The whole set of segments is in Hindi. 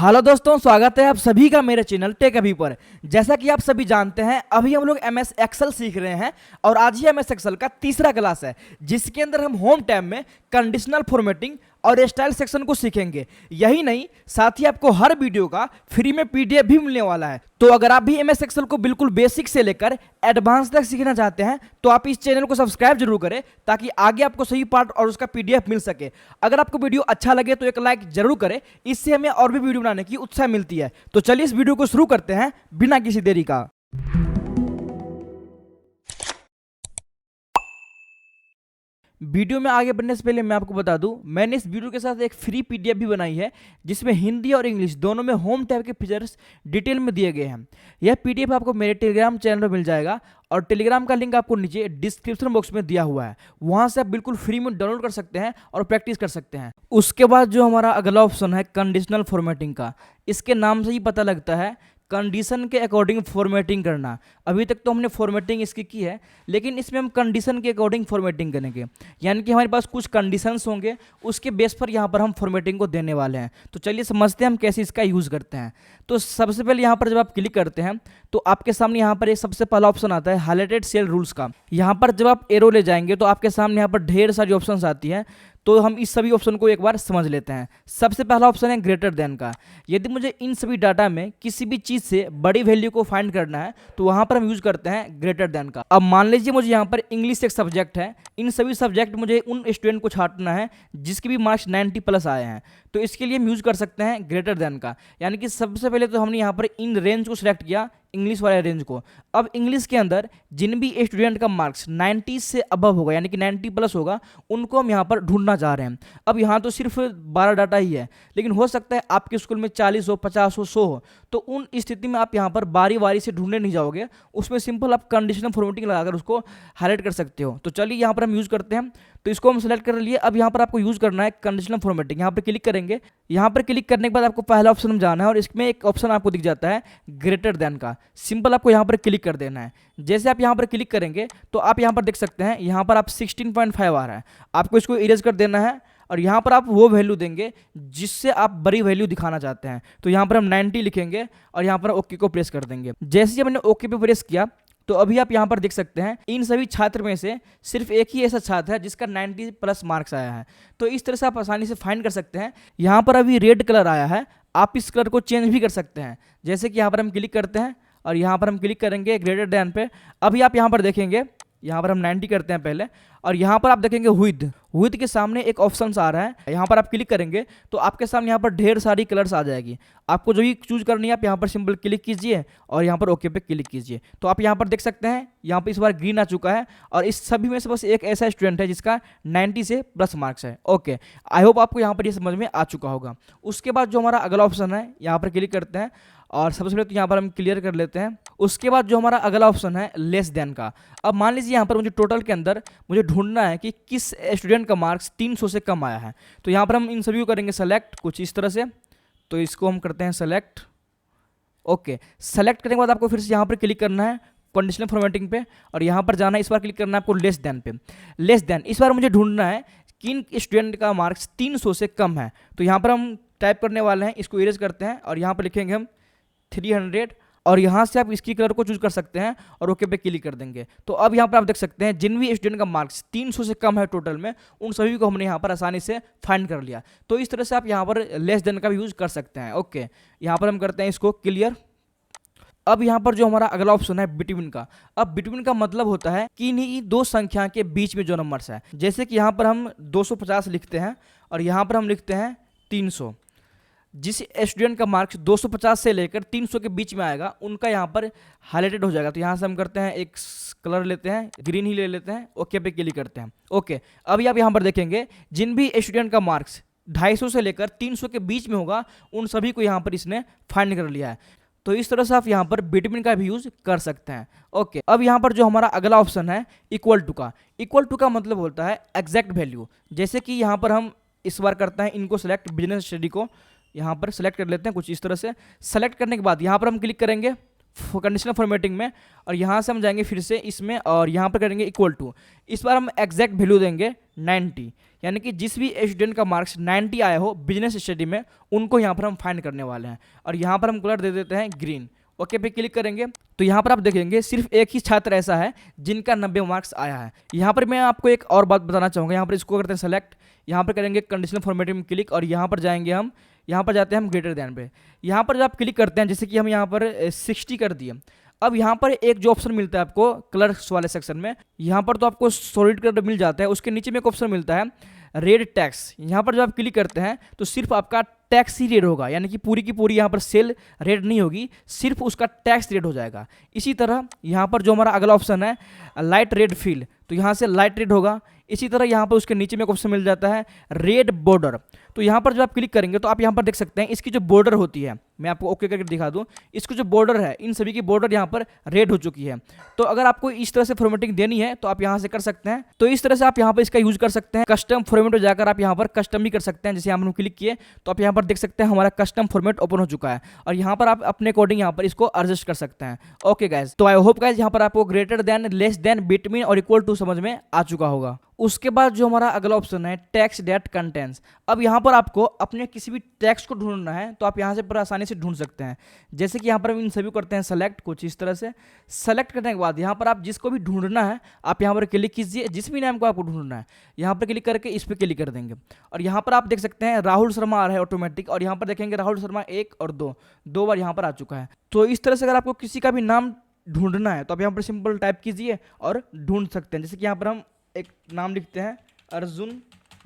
हेलो दोस्तों, स्वागत है आप सभी का मेरे चैनल टेक अभी पर। जैसा कि आप सभी जानते हैं, अभी हम लोग एमएस एक्सेल सीख रहे हैं और आज ही एमएस एक्सेल का तीसरा क्लास है, जिसके अंदर हम होम टैब में कंडीशनल फॉर्मेटिंग और स्टाइल सेक्शन को सीखेंगे। यही नहीं, साथ ही आपको हर वीडियो का फ्री में पीडीएफ भी मिलने वाला है। तो अगर आप भी एमएस एक्सेल को बिल्कुल बेसिक से लेकर एडवांस तक सीखना चाहते हैं तो आप इस चैनल को सब्सक्राइब जरूर करें, ताकि आगे आपको सही पार्ट और उसका पीडीएफ मिल सके। अगर आपको वीडियो अच्छा लगे तो एक लाइक जरूर करें, इससे हमें और भी वीडियो बनाने की उत्साह मिलती है। तो चलिए इस वीडियो को शुरू करते हैं बिना किसी देरी का। वीडियो में आगे बढ़ने से पहले मैं आपको बता दूं, मैंने इस वीडियो के साथ एक फ्री पीडीएफ भी बनाई है, जिसमें हिंदी और इंग्लिश दोनों में होम टैब के फीचर्स डिटेल में दिए गए हैं। यह पीडीएफ आपको मेरे टेलीग्राम चैनल पर मिल जाएगा और टेलीग्राम का लिंक आपको नीचे डिस्क्रिप्शन बॉक्स में दिया हुआ है। वहां से आप बिल्कुल फ्री में डाउनलोड कर सकते हैं और प्रैक्टिस कर सकते हैं। उसके बाद जो हमारा अगला ऑप्शन है कंडीशनल फॉर्मेटिंग का, इसके नाम से ही पता लगता है कंडीशन के अकॉर्डिंग फॉर्मेटिंग करना। अभी तक तो हमने फॉर्मेटिंग इसकी की है, लेकिन इसमें हम कंडीशन के अकॉर्डिंग फॉर्मेटिंग करेंगे। यानी कि हमारे पास कुछ कंडीशंस होंगे, उसके बेस पर यहाँ पर हम फॉर्मेटिंग को देने वाले हैं। तो चलिए समझते हैं हम कैसे इसका यूज़ करते हैं। तो सबसे पहले यहाँ पर जब आप क्लिक करते हैं तो आपके सामने यहाँ पर एक सबसे पहला ऑप्शन आता है हाइलाइटेड सेल रूल्स का। यहाँ पर जब आप एरो ले जाएंगे तो आपके सामने यहाँ पर ढेर सारी ऑप्शंस आती हैं। तो हम इस सभी ऑप्शन को एक बार समझ लेते हैं। सबसे पहला ऑप्शन है ग्रेटर देन का। यदि मुझे इन सभी डाटा में किसी भी चीज़ से बड़ी वैल्यू को फाइंड करना है तो वहाँ पर हम यूज़ करते हैं ग्रेटर देन का। अब मान लीजिए मुझे यहाँ पर इंग्लिश एक सब्जेक्ट है, इन सभी सब्जेक्ट मुझे उन स्टूडेंट को छांटना है जिसके भी मार्क्स 90+ आए हैं, तो इसके लिए हम यूज़ कर सकते हैं ग्रेटर देन का। यानी कि सबसे पहले तो हमने यहाँ पर इन रेंज को सिलेक्ट किया, इंग्लिश वाले रेंज को। अब इंग्लिश के अंदर जिन भी स्टूडेंट का मार्क्स 90 से अबव होगा, यानी कि 90+ होगा, उनको हम यहाँ पर ढूंढना चाह रहे हैं। अब यहाँ तो सिर्फ 12 डाटा ही है, लेकिन हो सकता है आपके स्कूल में 40 हो, 50 हो, 100 हो। तो उन स्थिति में आप यहाँ पर बारी बारी से ढूंढने नहीं जाओगे, उसमें सिंपल आप कंडीशनल फॉर्मेटिंग लगाकर उसको हाईलाइट कर सकते हो। तो चलिए यहाँ पर हम यूज़ करते हैं। तो इसको हम सेलेक्ट कर लिए। अब यहाँ पर आपको यूज़ करना है कंडीशनल फॉर्मेटिंग। यहाँ पर क्लिक करेंगे। यहाँ पर क्लिक करने के बाद आपको पहला ऑप्शन में जाना है और इसमें एक ऑप्शन आपको दिख जाता है ग्रेटर देन का। सिंपल आपको यहाँ पर क्लिक कर देना है। जैसे आप यहाँ पर क्लिक करेंगे तो आप यहाँ पर देख सकते हैं, यहाँ पर आप 16.5 आ रहा है, आपको इसको इरेज कर देना है और यहाँ पर आप वो वैल्यू देंगे जिससे आप बड़ी वैल्यू दिखाना चाहते हैं। तो यहाँ पर हम 90 लिखेंगे और यहाँ पर ओके को प्रेस कर देंगे। जैसे ही हमने ओके पे प्रेस किया तो अभी आप यहाँ पर देख सकते हैं इन सभी छात्र में से सिर्फ एक ही ऐसा छात्र है जिसका 90+ मार्क्स आया है। तो इस तरह से आप आसानी से फाइंड कर सकते हैं। यहाँ पर अभी रेड कलर आया है, आप इस कलर को चेंज भी कर सकते हैं। जैसे कि यहाँ पर हम क्लिक करते हैं और यहाँ पर हम क्लिक करेंगे ग्रेटर देन पे। अभी आप यहाँ पर देखेंगे, यहाँ पर हम 90 करते हैं पहले और यहाँ पर आप देखेंगे विद के सामने एक ऑप्शन आ रहा है। यहाँ पर आप क्लिक करेंगे तो आपके सामने यहाँ पर ढेर सारी कलर्स आ जाएगी। आपको जो भी चूज करनी है आप यहाँ पर सिंपल क्लिक कीजिए और यहाँ पर ओके पे क्लिक कीजिए। तो आप यहाँ पर देख सकते हैं, यहाँ पर इस बार ग्रीन आ चुका है और इस सभी में से बस एक ऐसा स्टूडेंट है जिसका 90 से प्लस मार्क्स है। ओके, आई होप आपको यहाँ पर ये समझ में आ चुका होगा। उसके बाद जो हमारा अगला ऑप्शन है, यहाँ पर क्लिक करते हैं और सबसे पहले तो यहाँ पर हम क्लियर कर लेते हैं। उसके बाद जो हमारा अगला ऑप्शन है लेस देन का। अब मान लीजिए यहाँ पर मुझे टोटल के अंदर मुझे ढूंढना है कि किस स्टूडेंट का मार्क्स 300 से कम आया है। तो यहाँ पर हम इन सभी को करेंगे सेलेक्ट कुछ इस तरह से। तो इसको हम करते हैं सेलेक्ट। ओके, सेलेक्ट करने के बाद आपको फिर से यहाँ पर क्लिक करना है कंडीशनल फॉर्मेटिंग पे और यहाँ पर जाना है। इस बार क्लिक करना है आपको लेस देन पे। लेस देन इस बार मुझे ढूंढना है किन स्टूडेंट का मार्क्स 300 से कम है। तो यहाँ पर हम टाइप करने वाले हैं, इसको इरेज करते हैं और यहाँ पर लिखेंगे हम 300 और यहाँ से आप इसकी कलर को चूज कर सकते हैं और ओके पे क्लिक कर देंगे। तो अब यहाँ पर आप देख सकते हैं जिन भी स्टूडेंट का मार्क्स 300 से कम है टोटल में, उन सभी को हमने यहाँ पर आसानी से फाइंड कर लिया। तो इस तरह से आप यहाँ पर लेस देन का भी यूज कर सकते हैं। ओके, यहाँ पर हम करते हैं इसको क्लियर। अब यहाँ पर जो हमारा अगला ऑप्शन है बिटवीन का। अब बिटवीन का मतलब होता है कि इन्हीं दो संख्या के बीच में जो नंबर्स है, जैसे कि यहाँ पर हम 250 लिखते हैं और यहाँ पर हम लिखते हैं 300। जिस स्टूडेंट का मार्क्स 250 से लेकर 300 के बीच में आएगा उनका यहाँ पर हाईलाइटेड हो जाएगा। तो यहाँ से हम करते हैं एक कलर लेते हैं, ग्रीन ही ले लेते हैं, ओके पे क्लिक करते हैं। ओके, अभी आप यहाँ पर देखेंगे जिन भी स्टूडेंट का मार्क्स 250 से लेकर 300 के बीच में होगा उन सभी को यहाँ पर इसने फाइंड कर लिया है। तो इस तरह से आप यहाँ पर बिटवीन का भी यूज कर सकते हैं। ओके, अब यहाँ पर जो हमारा अगला ऑप्शन है इक्वल टू का। इक्वल टू का मतलब होता है एग्जैक्ट वैल्यू। जैसे कि यहाँ पर हम इस बार करते हैं इनको सेलेक्ट, बिजनेस स्टडी को यहाँ पर सेलेक्ट कर लेते हैं कुछ इस तरह से। सेलेक्ट करने के बाद यहाँ पर हम क्लिक करेंगे कंडीशनल फॉर्मेटिंग में, और यहाँ से हम जाएंगे फिर से इसमें और यहाँ पर करेंगे इक्वल टू। इस बार हम एग्जैक्ट वैल्यू देंगे 90, यानी कि जिस भी स्टूडेंट का मार्क्स 90 आया हो बिजनेस स्टडी में उनको यहाँ पर हम फाइंड करने वाले हैं। और यहाँ पर हम कलर दे देते हैं ग्रीन। ओके पे क्लिक करेंगे तो यहाँ पर आप देखेंगे सिर्फ एक ही छात्र ऐसा है जिनका 90 मार्क्स आया है। यहाँ पर मैं आपको एक और बात बताना चाहूँगा। यहाँ पर इसको करते हैं सेलेक्ट, यहाँ पर करेंगे कंडीशनल फॉर्मेटिंग में क्लिक, और यहाँ पर जाएंगे हम, यहाँ पर जाते हैं हम ग्रेटर दैन पे। यहाँ पर जब आप क्लिक करते हैं, जैसे कि हम यहाँ पर 60 कर दिए, अब यहाँ पर एक जो ऑप्शन मिलता है आपको कलर्स वाले सेक्शन में, यहाँ पर तो आपको सॉलिड कलर मिल जाता है, उसके नीचे में एक ऑप्शन मिलता है रेड टैक्स। यहाँ पर जब आप क्लिक करते हैं तो सिर्फ आपका टैक्स ही रेड होगा, यानी कि पूरी की पूरी यहाँ पर सेल रेड नहीं होगी, सिर्फ उसका टैक्स रेड हो जाएगा। इसी तरह यहाँ पर जो हमारा अगला ऑप्शन है लाइट रेड फील, तो यहाँ से लाइट रेड होगा। इसी तरह यहाँ पर उसके नीचे में एक ऑप्शन मिल जाता है रेड बॉर्डर, तो यहाँ पर जब आप क्लिक करेंगे तो आप यहाँ पर देख सकते हैं इसकी जो बॉर्डर होती है, मैं आपको ओके करके दिखा दूँ, इसकी जो बॉर्डर है इन सभी की बॉर्डर यहाँ पर रेड हो चुकी है। तो अगर आपको इस तरह से फॉर्मेटिंग देनी है तो आप यहाँ से कर सकते हैं। तो इस तरह से आप यहाँ पर इसका यूज कर सकते हैं। कस्टम फॉर्मेट में जाकर आप यहाँ पर कस्टम भी कर सकते हैं। जैसे हम क्लिक किए तो आप यहाँ पर देख सकते हैं हमारा कस्टम फॉर्मेट ओपन हो चुका है, और यहाँ पर आप अपने अकॉर्डिंग यहाँ पर इसको एडजस्ट कर सकते हैं। ओके गाइज, तो आई होप गाइज यहाँ पर आपको greater than, less than, between और इक्वल टू समझ में आ चुका होगा। उसके बाद जो हमारा अगला ऑप्शन है टैक्स डेट कंटेंट्स। अब यहाँ पर आपको अपने किसी भी टैक्स को ढूंढना है तो आप यहाँ से बड़ा आसानी से ढूंढ सकते हैं। जैसे कि यहाँ पर हम इन सभी करते हैं सेलेक्ट, कुछ इस तरह से सेलेक्ट करने के बाद यहाँ पर आप जिसको भी ढूंढना है आप यहाँ पर क्लिक कीजिए, जिस भी नाम को आपको ढूंढना है यहाँ पर क्लिक करके इस पर क्लिक कर देंगे, और यहाँ पर आप देख सकते हैं राहुल शर्मा आ रहा है ऑटोमेटिक, और यहाँ पर देखेंगे राहुल शर्मा 1 और 2 बार यहाँ पर आ चुका है। तो इस तरह से अगर आपको किसी का भी नाम ढूंढना है तो आप यहाँ पर सिंपल टाइप कीजिए और ढूंढ सकते हैं। जैसे कि यहाँ पर हम एक नाम लिखते हैं अर्जुन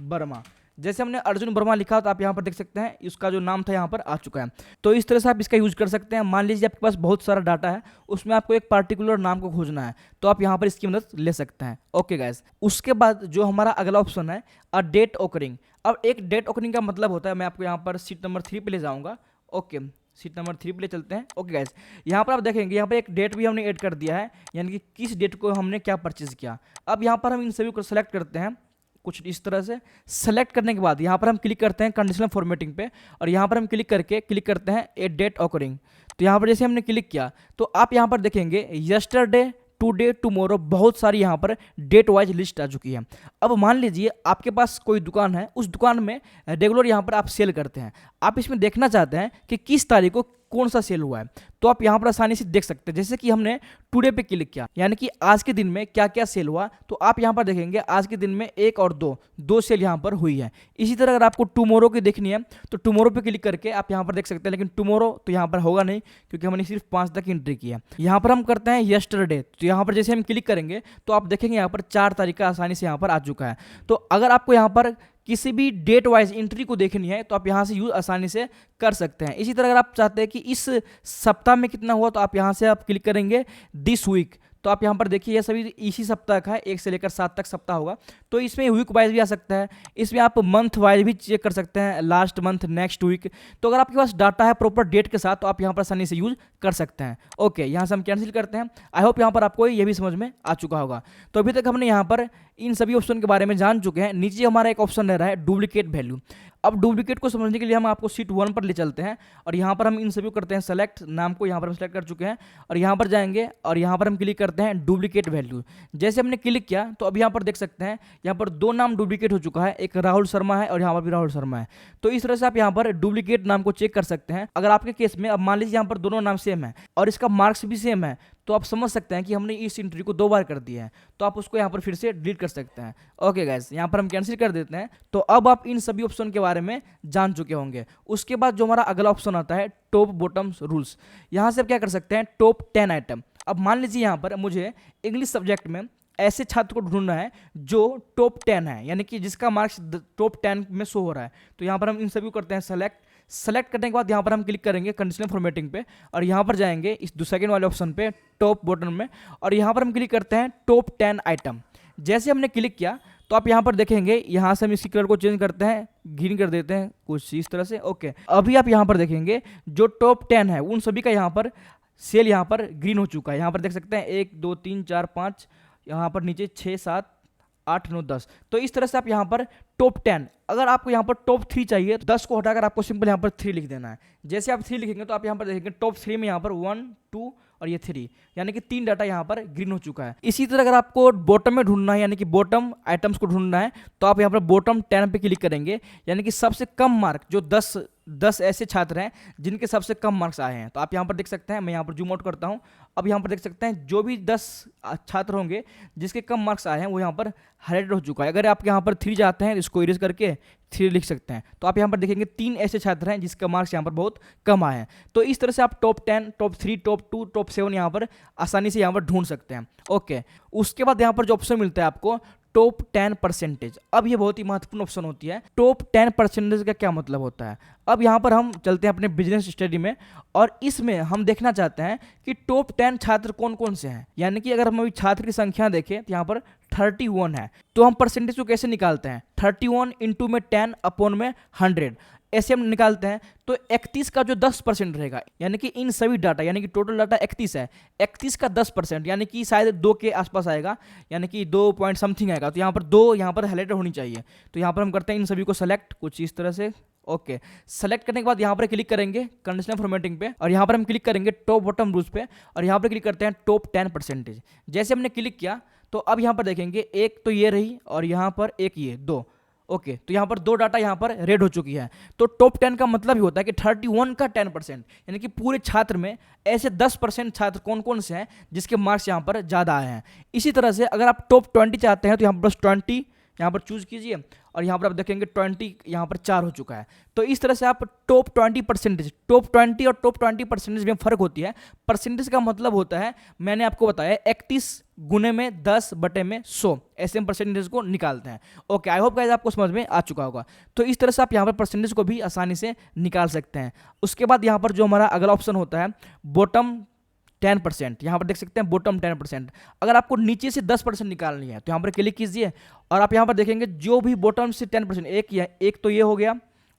वर्मा, जैसे हमने अर्जुन वर्मा लिखा तो आप यहाँ पर देख सकते हैं उसका जो नाम था यहाँ पर आ चुका है। तो इस तरह से आप इसका यूज कर सकते हैं। मान लीजिए आपके पास बहुत सारा डाटा है, उसमें आपको एक पार्टिकुलर नाम को खोजना है तो आप यहाँ पर इसकी मदद ले सकते हैं। ओके गाइस, उसके बाद जो हमारा अगला ऑप्शन है अ डेट ओकरिंग। अब एक डेट ओकरिंग का मतलब होता है, मैं आपको यहाँ पर सीट नंबर 3 पे ले जाऊँगा। ओके, सीट नंबर 3 पे ले चलते हैं। ओके गाइस, यहाँ पर आप देखेंगे यहाँ पर एक डेट भी हमने ऐड कर दिया है, यानी कि किस डेट को हमने क्या परचेज किया। अब यहाँ पर हम इन सभी को सेलेक्ट करते हैं कुछ इस तरह से। सेलेक्ट करने के बाद यहाँ पर हम क्लिक करते हैं कंडीशनल फॉर्मेटिंग पे, और यहाँ पर हम क्लिक करते हैं ए डेट ऑकरिंग। तो यहाँ पर जैसे हमने क्लिक किया तो आप यहाँ पर देखेंगे यस्टरडे, टुडे, टुमारो, बहुत सारी यहाँ पर डेट वाइज लिस्ट आ चुकी है। अब मान लीजिए आपके पास कोई दुकान है, उस दुकान में रेगुलर यहाँ पर आप सेल करते हैं, आप इसमें देखना चाहते हैं कि किस तारीख को कौन सा सेल हुआ है, तो आप यहाँ पर आसानी से देख सकते हैं। जैसे कि हमने टुडे पे क्लिक किया, यानी कि आज के दिन में क्या क्या सेल हुआ, तो आप यहाँ पर देखेंगे आज के दिन में 1 और 2 सेल यहाँ पर हुई है। इसी तरह अगर आपको टुमारो की देखनी है तो टुमारो पे क्लिक करके आप यहाँ पर देख सकते हैं, लेकिन टुमारो तो यहाँ पर होगा नहीं क्योंकि हमने सिर्फ 5 तक एंट्री की है। यहाँ पर हम करते हैं यस्टरडे, तो यहाँ पर जैसे हम क्लिक करेंगे तो आप देखेंगे यहाँ पर 4 तारीख का आसानी से यहाँ पर आ चुका है। तो अगर आपको यहाँ पर किसी भी डेट वाइज एंट्री को देखनी है तो आप यहाँ से यूज आसानी से कर सकते हैं। इसी तरह अगर आप चाहते हैं कि इस सप्ताह में कितना हुआ तो आप यहाँ से आप क्लिक करेंगे दिस वीक, तो आप यहाँ पर देखिए ये सभी इसी सप्ताह का है, 1 से लेकर 7 तक सप्ताह होगा। तो इसमें वीक वाइज भी आ सकता है, इसमें आप मंथ वाइज भी चेक कर सकते हैं, लास्ट मंथ, नेक्स्ट वीक। तो अगर आपके पास डाटा है प्रॉपर डेट के साथ तो आप यहाँ पर आसानी से यूज कर सकते हैं। ओके, यहाँ से हम कैंसिल करते हैं। आई होप यहाँ पर आपको ये भी समझ में आ चुका होगा। तो अभी तक हमने यहाँ पर इन सभी ऑप्शन के बारे में जान चुके हैं। नीचे हमारा एक ऑप्शन रह रहा है डुप्लीकेट वैल्यू। अब डुप्लीकेट को समझने के लिए हम आपको सीट 1 पर ले चलते हैं, और यहाँ पर हम इन सभी को करते हैं सेलेक्ट, नाम को यहाँ पर हम सेलेक्ट कर चुके हैं, और यहाँ पर जाएंगे और यहाँ पर हम क्लिक करते हैं डुप्लीकेट वैल्यू। जैसे हमने क्लिक किया तो अब यहाँ पर देख सकते हैं यहाँ पर 2 नाम डुप्लीकेट हो चुका है, एक राहुल शर्मा है और यहाँ पर भी राहुल शर्मा है। तो इस तरह से आप यहाँ पर डुप्लीकेट नाम को चेक कर सकते हैं। अगर आपके केस में अब मान लीजिए यहाँ पर दोनों नाम सेम है और इसका मार्क्स भी सेम है, तो आप समझ सकते हैं कि हमने इस एंट्री को 2 बार कर दिया है, तो आप उसको यहाँ पर फिर से डिलीट कर सकते हैं। ओके गाइस, यहाँ पर हम कैंसिल कर देते हैं। तो अब आप इन सभी ऑप्शन के बारे में जान चुके होंगे। उसके बाद जो हमारा अगला ऑप्शन आता है टॉप बॉटम्स रूल्स। यहाँ से आप क्या कर सकते हैं, टॉप 10 आइटम। अब मान लीजिए यहाँ पर मुझे इंग्लिश सब्जेक्ट में ऐसे छात्र को ढूंढना है जो टॉप 10 है, यानी कि जिसका मार्क्स टॉप 10 में शो हो रहा है। तो यहाँ पर हम इन सभी को करते हैं सेलेक्ट करने के बाद यहाँ पर हम क्लिक करेंगे कंडीशनल फॉर्मेटिंग पे, और यहाँ पर जाएंगे इस सेकंड वाले ऑप्शन पे टॉप बॉटम में, और यहाँ पर हम क्लिक करते हैं टॉप 10 आइटम। जैसे हमने क्लिक किया तो आप यहाँ पर देखेंगे, यहाँ से हम इसकी कलर को चेंज करते हैं, ग्रीन कर देते हैं कुछ इस तरह से। ओके, अभी आप यहाँ पर देखेंगे जो टॉप 10 है उन सभी का यहाँ पर सेल यहाँ पर ग्रीन हो चुका है। यहाँ पर देख सकते हैं 1 2 3 4 5, यहाँ पर नीचे 6 7 8 9 10। तो इस तरह से आप यहाँ पर टॉप 10, अगर आपको यहाँ पर टॉप 3 चाहिए तो 10 को हटाकर आपको सिंपल यहाँ पर 3 लिख देना है। जैसे आप 3 लिखेंगे तो आप यहाँ पर देखेंगे टॉप 3 में यहाँ पर 1 2 और ये 3, यानी कि 3 डाटा यहाँ पर ग्रीन हो चुका है। इसी तरह अगर आपको बॉटम में ढूंढना है, यानी कि बॉटम आइटम्स को ढूंढना है, तो आप यहाँ पर बॉटम 10 पे क्लिक करेंगे, यानी कि सबसे कम मार्क जो 10 ऐसे छात्र हैं जिनके सबसे कम मार्क्स आए हैं। तो आप यहाँ पर देख सकते हैं, मैं यहाँ पर जूम आउट करता हूँ। अब यहाँ पर देख सकते हैं जो भी 10 छात्र होंगे जिसके कम मार्क्स आए हैं वो यहाँ पर हाईलाइटेड हो चुका है। अगर आप यहाँ पर 3 जाते हैं, इसको इरेज करके 3 लिख सकते हैं, तो आप यहाँ पर देखेंगे 3 ऐसे छात्र हैं जिसका मार्क्स यहाँ पर बहुत कम आए हैं। तो इस तरह से आप टॉप 10, टॉप 3, टॉप 2, टॉप 7 यहाँ पर आसानी से यहाँ पर ढूंढ सकते हैं। ओके, उसके बाद यहाँ पर जो ऑप्शन मिलता है आपको टॉप 10%। अब ये बहुत ही महत्वपूर्ण ऑप्शन होती है। टॉप 10% का क्या मतलब होता है? अब यहाँ पर हम चलते हैं अपने बिजनेस स्टडी में, और इसमें हम देखना चाहते हैं कि टॉप 10 छात्र कौन कौन से हैं। यानी कि अगर हम अभी छात्र की संख्या देखें तो यहाँ पर 31 है, तो हम परसेंटेज को कैसे निकालते हैं? 31 इंटू में 10 अपॉन में 100, ऐसे हम निकालते हैं। तो 31 का जो 10% रहेगा, यानी कि इन सभी डाटा, यानी कि टोटल डाटा 31 है, 31 का 10%, यानी कि शायद 2 के आसपास आएगा, यानी कि 2 पॉइंट समथिंग आएगा। तो यहाँ पर 2 यहाँ पर हाईलाइट होनी चाहिए। तो यहाँ पर हम करते हैं इन सभी को सेलेक्ट कुछ इस तरह से। ओके, सेलेक्ट करने के बाद यहाँ पर क्लिक करेंगे कंडीशनल फॉर्मेटिंग पे, और यहाँ पर हम क्लिक करेंगे टॉप बॉटम रूल्स पे, और यहाँ पर क्लिक करते हैं टॉप 10%। जैसे हमने क्लिक किया तो अब यहाँ पर देखेंगे एक तो ये रही, और यहाँ पर एक ये 2। ओके, तो यहाँ पर 2 डाटा यहाँ पर रेड हो चुकी है। तो टॉप 10 का मतलब ही होता है कि 31 का 10%, यानी कि पूरे छात्र में ऐसे 10% छात्र कौन कौन से हैं जिसके मार्क्स यहाँ पर ज़्यादा आए हैं। इसी तरह से अगर आप टॉप 20 चाहते हैं तो यहाँ पर बस 20 यहाँ पर चूज कीजिए, और यहाँ पर आप देखेंगे 20 यहाँ पर 4 हो चुका है। तो इस तरह से आप टॉप 20%, टॉप 20 और टॉप 20% में फ़र्क होती है। परसेंटेज का मतलब होता है, मैंने आपको बताया 31 गुने में 10 बटे में 100, ऐसे हम परसेंटेज को निकालते हैं। ओके, आई होप गाइस आपको समझ में आ चुका होगा। तो इस तरह से आप यहाँ पर परसेंटेज को भी आसानी से निकाल सकते हैं। उसके बाद यहाँ पर जो हमारा अगला ऑप्शन होता है बॉटम 10%, यहाँ पर देख सकते हैं बॉटम 10%। अगर आपको नीचे से 10% निकालनी है तो यहाँ पर क्लिक कीजिए, और आप यहाँ पर देखेंगे जो भी बॉटम से 10%, एक तो ये हो गया,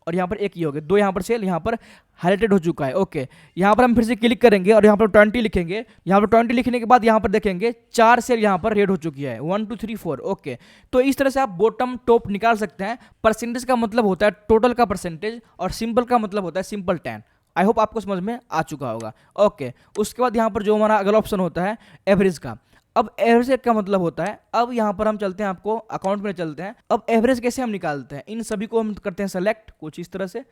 और यहाँ पर एक ये हो गया, 2 यहाँ पर सेल यहाँ पर हाईलाइटेड हो चुका है। ओके, यहाँ पर हम फिर से क्लिक करेंगे और यहाँ पर 20 लिखेंगे। यहाँ पर 20 लिखने के बाद यहाँ पर देखेंगे 4 सेल यहाँ पर रेड हो चुकी है, 1 2 3 4। ओके, तो इस तरह से आप बॉटम टॉप निकाल सकते हैं। परसेंटेज का मतलब होता है टोटल का परसेंटेज, और सिंपल का मतलब होता है सिंपल 10। आई होप आपको समझ में आ चुका होगा। ओके, उसके बाद यहाँ पर जो हमारा अगला ऑप्शन होता है एवरेज का। अब एवरेज का मतलब होता है, अब यहाँ पर हम चलते हैं, आपको अकाउंट में चलते हैं। अब एवरेज कैसे हम निकालते हैं? इन सभी को हम करते हैं सेलेक्ट कुछ इस तरह से।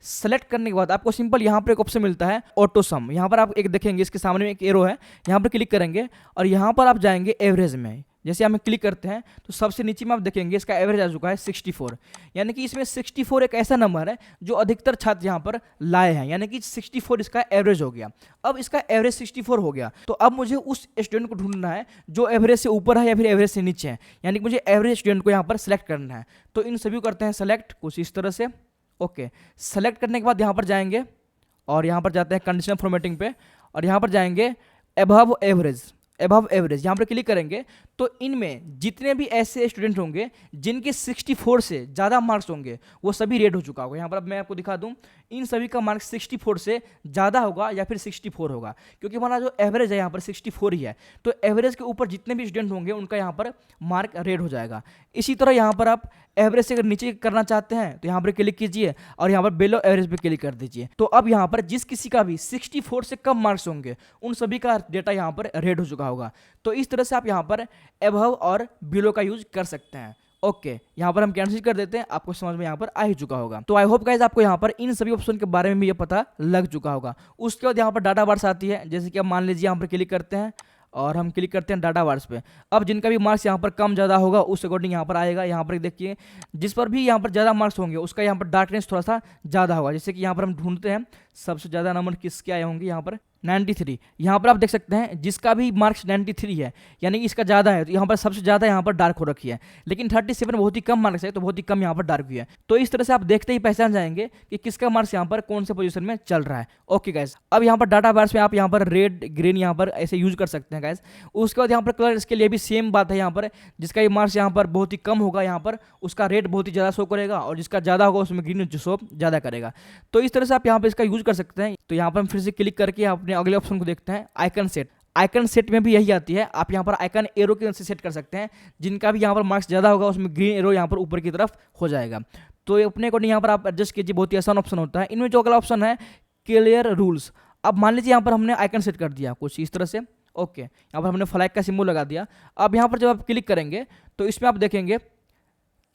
सेलेक्ट करने के बाद आपको सिंपल यहाँ पर एक ऑप्शन मिलता है ऑटो सम। यहाँ पर आप एक देखेंगे, इसके सामने में एक एरो है, यहाँ पर क्लिक करेंगे और यहाँ पर आप जाएंगे एवरेज में। जैसे हम क्लिक करते हैं तो सबसे नीचे में आप देखेंगे इसका एवरेज आ चुका है 64, यानी कि इसमें 64 एक ऐसा नंबर है जो अधिकतर छात्र यहाँ पर लाए हैं, यानी कि 64 इसका एवरेज हो गया। अब इसका एवरेज 64 हो गया, तो अब मुझे उस स्टूडेंट को ढूंढना है जो एवरेज से ऊपर है या फिर एवरेज से नीचे है, यानी कि मुझे एवरेज स्टूडेंट को यहाँ पर सेलेक्ट करना है। तो इन सभी को करते हैं सेलेक्ट कुछ इस तरह से। ओके, सेलेक्ट करने के बाद यहाँ पर जाएंगे और यहाँ पर जाते हैं कंडीशनल फॉर्मेटिंग पे, और यहाँ पर जाएंगे अबव एवरेज यहाँ पर क्लिक करेंगे। तो इनमें जितने भी ऐसे स्टूडेंट होंगे जिनके 64 से ज़्यादा मार्क्स होंगे वो सभी रेड हो चुका होगा। यहाँ पर अब मैं आपको दिखा दूँ, इन सभी का मार्क्स 64 से ज़्यादा होगा या फिर 64 होगा, क्योंकि हमारा जो एवरेज है यहाँ पर 64 ही है। तो एवरेज के ऊपर जितने भी स्टूडेंट होंगे उनका यहाँ पर मार्क रेड हो जाएगा। इसी तरह यहाँ पर आप एवरेज से अगर नीचे करना चाहते हैं तो यहाँ पर क्लिक कीजिए और यहाँ पर बिलो एवरेज पे क्लिक कर दीजिए। तो अब यहाँ पर जिस किसी का भी 64 से कम मार्क्स होंगे उन सभी का डेटा यहाँ पर रेड हो चुका होगा। तो इस तरह से आप यहाँ पर अबव और बिलो का यूज कर सकते हैं। ओके, यहाँ पर हम कैंसिल कर देते हैं, आपको समझ में यहाँ पर आ ही चुका होगा। तो आई होप गाइज आपको यहाँ पर इन सभी ऑप्शन के बारे में भी ये पता लग चुका होगा। उसके बाद यहाँ पर डाटा बार्स आती है, जैसे कि आप मान लीजिए यहाँ पर क्लिक करते हैं और हम क्लिक करते हैं डाटा बार्स पे। अब जिनका भी मार्क्स यहाँ पर कम ज़्यादा होगा उस अकॉर्डिंग यहाँ पर आएगा। यहाँ पर देखिए जिस पर भी यहाँ पर ज़्यादा मार्क्स होंगे उसका यहाँ पर डार्कनेस थोड़ा सा ज़्यादा होगा। जैसे कि यहाँ पर हम ढूंढते हैं सबसे ज़्यादा नंबर किसके आए होंगे, यहाँ पर 93। यहाँ पर आप देख सकते हैं जिसका भी मार्क्स 93 है, यानी कि इसका ज़्यादा है, तो यहाँ पर सबसे ज़्यादा यहाँ पर डार्क हो रखी है। लेकिन 37 बहुत ही कम मार्क्स है, तो बहुत ही कम यहाँ पर डार्क हुई है। तो इस तरह से आप देखते ही पहचान जाएंगे कि किसका मार्क्स यहाँ पर कौन से पोजीशन में चल रहा है। ओके गाइस, अब यहाँ पर डाटा बार्स में आप यहाँ पर रेड ग्रीन यहाँ पर ऐसे यूज कर सकते हैं गाइस। उसके बाद यहाँ पर कलर, इसके लिए भी सेम बात है। यहाँ पर जिसका ये मार्क्स यहाँ पर बहुत ही कम होगा यहाँ पर उसका रेड बहुत ही ज़्यादा शो करेगा, और जिसका ज़्यादा होगा उसमें ग्रीन शो ज़्यादा करेगा। तो इस तरह से आप यहाँ पर इसका यूज कर सकते हैं। तो यहाँ पर हम फिर से क्लिक करके अपने अगले ऑप्शन को देखते हैं आइकन सेट। आइकन सेट में भी यही आती है, आप यहाँ पर आइकन एरो के से सेट कर सकते हैं। जिनका भी यहाँ पर मार्क्स ज़्यादा होगा उसमें ग्रीन एरो यहाँ पर ऊपर की तरफ हो जाएगा। तो अपने अकॉर्डिंग यहाँ पर आप एडजस्ट कीजिए, बहुत ही आसान ऑप्शन होता है। इनमें जो अगला ऑप्शन है क्लियर रूल्स। अब मान लीजिए यहाँ पर हमने आइकन सेट कर दिया कुछ इस तरह से। ओके, यहाँ पर हमने फ्लैग का सिंबल लगा दिया। अब यहाँ पर जब आप क्लिक करेंगे तो इसमें आप देखेंगे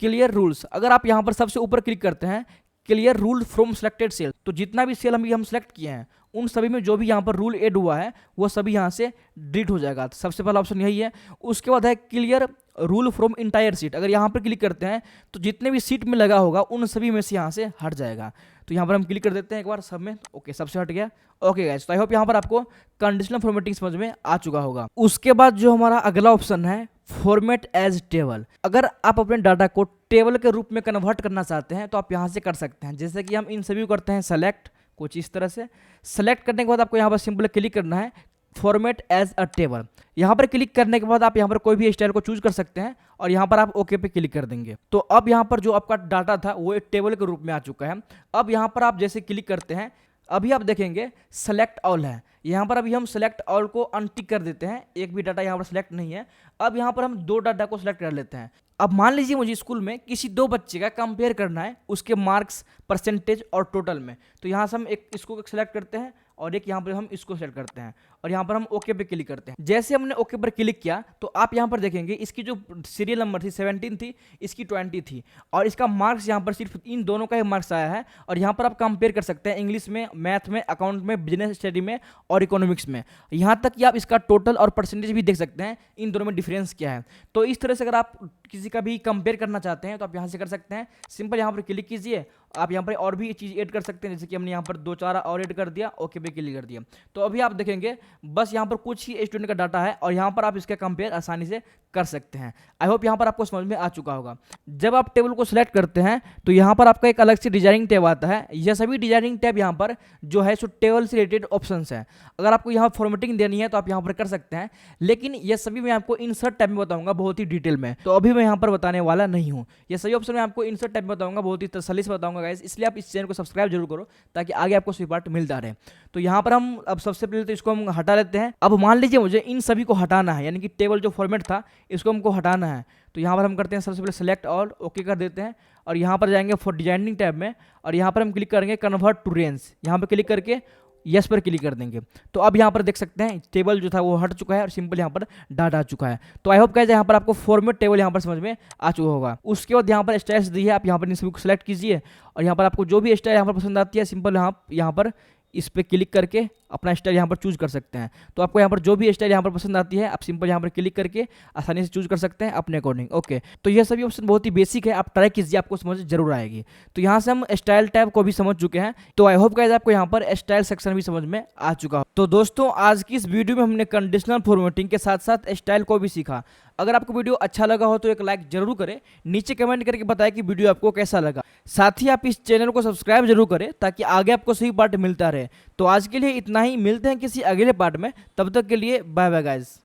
क्लियर रूल्स। अगर आप यहाँ पर सबसे ऊपर क्लिक करते हैं clear rule from selected cell, तो जितना भी सेल हम सेलेक्ट किए हैं उन सभी में जो भी यहाँ पर रूल ऐड हुआ है वो सभी यहाँ से डिलीट हो जाएगा। तो सबसे पहला ऑप्शन यही है। उसके बाद है clear rule from entire seat. अगर यहाँ पर क्लिक करते हैं तो जितने भी सीट में लगा होगा उन सभी में से यहाँ से हट जाएगा। तो यहाँ पर हम क्लिक कर देते हैं एक बार सब में। ओके, सबसे हट गया। ओके गाइस, तो आई होप यहाँ पर आपको कंडीशनल फॉर्मेटिंग समझ में आ चुका होगा। उसके बाद जो हमारा अगला ऑप्शन है फॉर्मेट एज टेबल। अगर आप अपने डाटा को टेबल के रूप में कन्वर्ट करना चाहते हैं तो आप यहाँ से कर सकते हैं। जैसे कि हम इन सभी को करते हैं सेलेक्ट कुछ इस तरह से। सेलेक्ट करने के बाद आपको यहाँ पर सिंपल क्लिक करना है फॉर्मेट एज अ टेबल। यहाँ पर क्लिक करने के बाद आप यहाँ पर कोई भी स्टाइल को चूज कर सकते हैं और यहाँ पर आप ओके पे क्लिक कर देंगे। तो अब यहाँ पर जो आपका डाटा था वो एक टेबल के रूप में आ चुका है। अब यहाँ पर आप जैसे क्लिक करते हैं अभी आप देखेंगे सेलेक्ट ऑल है। यहाँ पर अभी हम सेलेक्ट ऑल को अनटिक कर देते हैं, एक भी डाटा यहाँ पर सेलेक्ट नहीं है। अब यहाँ पर हम दो डाटा को सिलेक्ट कर लेते हैं। अब मान लीजिए मुझे स्कूल में किसी दो बच्चे का कंपेयर करना है उसके मार्क्स, परसेंटेज और टोटल में। तो यहाँ से हम एक इसको सेलेक्ट करते हैं और एक यहाँ पर हम इसको सेलेक्ट करते हैं और यहाँ पर हम ओके पे क्लिक करते हैं। जैसे हमने ओके पर क्लिक किया तो आप यहाँ पर देखेंगे इसकी जो सीरियल नंबर थी 17 थी, इसकी 20 थी और इसका मार्क्स यहाँ पर सिर्फ इन दोनों का ही मार्क्स आया है। और यहाँ पर आप कंपेयर कर सकते हैं इंग्लिश में, मैथ में, अकाउंट में, बिजनेस स्टडी में और इकोनॉमिक्स में। यहाँ तक कि आप इसका टोटल और परसेंटेज भी देख सकते हैं इन दोनों में डिफरेंस क्या है। तो इस तरह से अगर आप किसी का भी कंपेयर करना चाहते हैं तो आप यहाँ से कर सकते हैं। सिंपल यहाँ पर क्लिक कीजिए, आप यहाँ पर और भी चीज़ ऐड कर सकते हैं। जैसे कि हमने यहाँ पर 2-4 और ऐड कर दिया, ओके पे क्लिक कर दिया। तो अभी आप देखेंगे बस यहाँ पर कुछ ही स्टूडेंट का डाटा है और यहाँ पर आप इसका कंपेयर आसानी से कर सकते हैं। आई होप यहाँ पर आपको समझ में आ चुका होगा। जब आप टेबल को सिलेक्ट करते हैं तो यहाँ पर आपका एक अलग से डिजाइनिंग टैब आता है। यह सभी डिजाइनिंग टैब यहाँ पर जो है सो टेबल से रिलेटेड ऑप्शंस है। अगर आपको यहाँ फॉर्मेटिंग देनी है तो आप यहाँ पर कर सकते हैं, लेकिन ये सभी मैं आपको इंसर्ट टैब में बताऊंगा बहुत ही डिटेल में। तो अभी मैं यहाँ पर बताने वाला नहीं हूँ। ये सभी ऑप्शन मैं आपको इंसर्ट टैब में बताऊंगा, बहुत ही तसल्ली से बताऊंगा गाइस। इसलिए आप इस चैनल को सब्सक्राइब जरूर करो ताकि आगे आपको सभी पार्ट मिलता रहे। तो यहाँ पर हम अब सबसे पहले तो इसको हम हटा लेते हैं। अब मान लीजिए मुझे इन सभी को हटाना है, यानी कि टेबल जो फॉर्मेट था इसको हमको हटाना है। तो यहाँ पर हम करते हैं सबसे पहले सेलेक्ट ऑल, ओके कर देते हैं और यहाँ पर जाएंगे फॉर डिजाइनिंग टैब में और यहाँ पर हम क्लिक करेंगे कन्वर्ट टू रेंज। यहाँ पर क्लिक करके यस पर क्लिक कर देंगे। तो अब यहाँ पर देख सकते हैं टेबल जो था वो हट चुका है और सिंपल यहाँ पर डाटा आ चुका है। तो आई होप गाइस यहाँ पर आपको फॉर्मेट टेबल यहाँ पर समझ में आ चुका होगा। उसके बाद यहाँ पर स्टाइल्स दी है, आप यहाँ पर इन सभी को सिलेक्ट कीजिए और यहाँ पर आपको जो भी स्टाइल यहाँ पर पसंद आती है सिंपल यहाँ पर इस पर क्लिक करके अपना स्टाइल यहाँ पर चूज कर सकते हैं। तो आपको यहाँ पर जो भी स्टाइल यहाँ पर पसंद आती है आप सिंपल यहाँ पर क्लिक करके आसानी से चूज कर सकते हैं अपने अकॉर्डिंग। ओके, तो ये सभी ऑप्शन बहुत ही बेसिक है, आप ट्राई कीजिए, आपको समझ जरूर आएगी। तो यहाँ से हम स्टाइल टैब को भी समझ चुके हैं। तो आई होप गाइस आपको यहाँ पर स्टाइल सेक्शन भी समझ में आ चुका हो। तो दोस्तों आज की इस वीडियो में हमने कंडीशनल फॉर्मेटिंग के साथ साथ स्टाइल को भी सीखा। अगर आपको वीडियो अच्छा लगा हो तो एक लाइक जरूर करें, नीचे कमेंट करके बताएं कि वीडियो आपको कैसा लगा। साथ ही आप इस चैनल को सब्सक्राइब जरूर करें ताकि आगे आपको सही पार्ट मिलता रहे। तो आज के लिए इतना ही, मिलते हैं किसी अगले पार्ट में, तब तक के लिए बाय बाय गाइस।